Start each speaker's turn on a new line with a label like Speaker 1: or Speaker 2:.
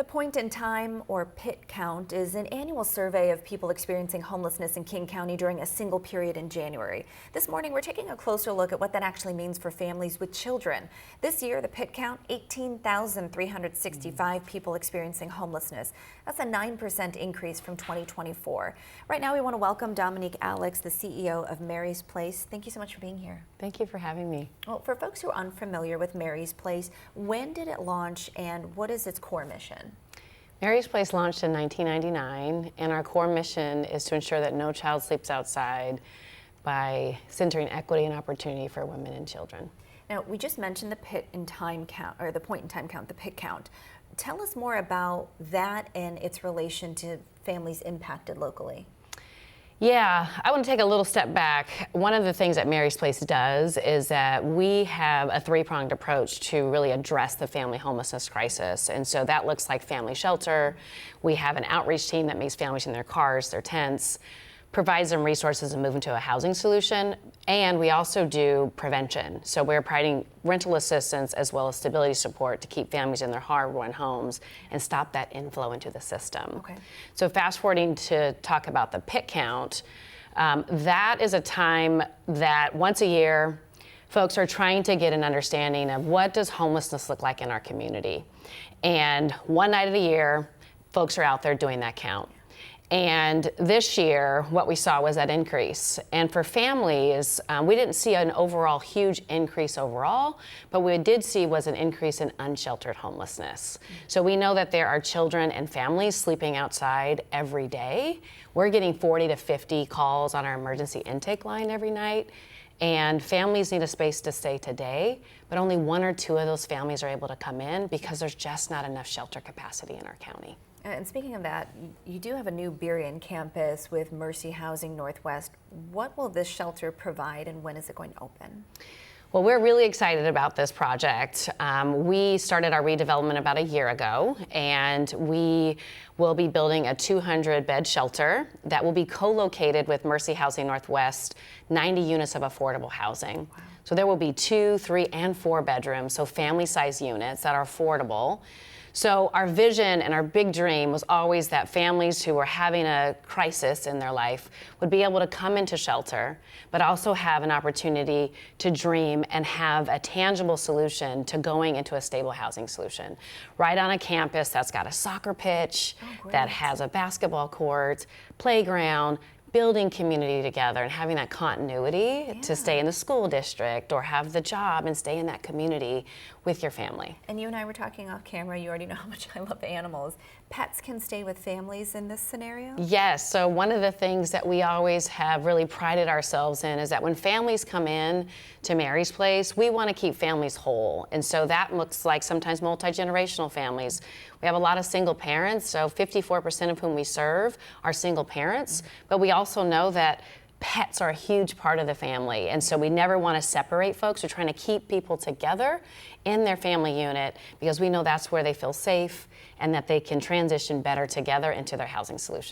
Speaker 1: The Point in Time, or PIT count, is an annual survey of people experiencing homelessness in King County during a single period in January. This morning, we're taking a closer look at what that actually means for families with children. This year, the PIT count, 18,365 people experiencing homelessness. That's a 9% increase from 2024. Right now, we want to welcome Dominique Alex, the CEO of Mary's Place. Thank you so much for being here.
Speaker 2: Thank you for having me.
Speaker 1: Well, for folks who are unfamiliar with Mary's Place, when did it launch and what is its core mission?
Speaker 2: Mary's Place launched in 1999, and our core mission is to ensure that no child sleeps outside by centering equity and opportunity for women and children.
Speaker 1: Now, we just mentioned the PIT in time count, or the point in time count, the PIT count. Tell us more about that and its relation to families impacted locally.
Speaker 2: Yeah, I want to take a little step back. One of the things that Mary's Place does is that we have a three-pronged approach to really address the family homelessness crisis. And so that looks like family shelter. We have an outreach team that meets families in their cars, their tents, provides them resources and move into a housing solution. And we also do prevention. So we're providing rental assistance as well as stability support to keep families in their hard-won homes and stop that inflow into the system.
Speaker 1: Okay.
Speaker 2: So fast forwarding to talk about the PIT count, that is a time that once a year, folks are trying to get an understanding of what does homelessness look like in our community. And one night of the year, folks are out there doing that count. And this year, what we saw was that increase. And for families, we didn't see an overall huge increase overall, but what we did see was an increase in unsheltered homelessness. So we know that there are children and families sleeping outside every day. We're getting 40 to 50 calls on our emergency intake line every night. And families need a space to stay today, but only one or two of those families are able to come in because there's just not enough shelter capacity in our county.
Speaker 1: And speaking of that, you do have a new Berrien campus with Mercy Housing Northwest. What will this shelter provide and when is it going to open?
Speaker 2: Well, we're really excited about this project. We started our redevelopment about a year ago, and we will be building a 200-bed shelter that will be co-located with Mercy Housing Northwest, 90 units of affordable housing. Wow. So there will be 2, 3, and 4 bedrooms, so family-size units that are affordable. So our vision and our big dream was always that families who were having a crisis in their life would be able to come into shelter, but also have an opportunity to dream and have a tangible solution to going into a stable housing solution. Right on a campus that's got a soccer pitch, that has a basketball court, playground, building community together and having that continuity to stay in the school district or have the job and stay in that community with your family.
Speaker 1: And you and I were talking off camera, you already know how much I love animals. Pets can stay with families in this scenario?
Speaker 2: Yes, so one of the things that we always have really prided ourselves in is that when families come in to Mary's Place, we want to keep families whole. And so that looks like sometimes multi-generational families. We have a lot of single parents, so 54% of whom we serve are single parents, but we also know that pets are a huge part of the family, and so we never want to separate folks. We're trying to keep people together in their family unit because we know that's where they feel safe and that they can transition better together into their housing solution.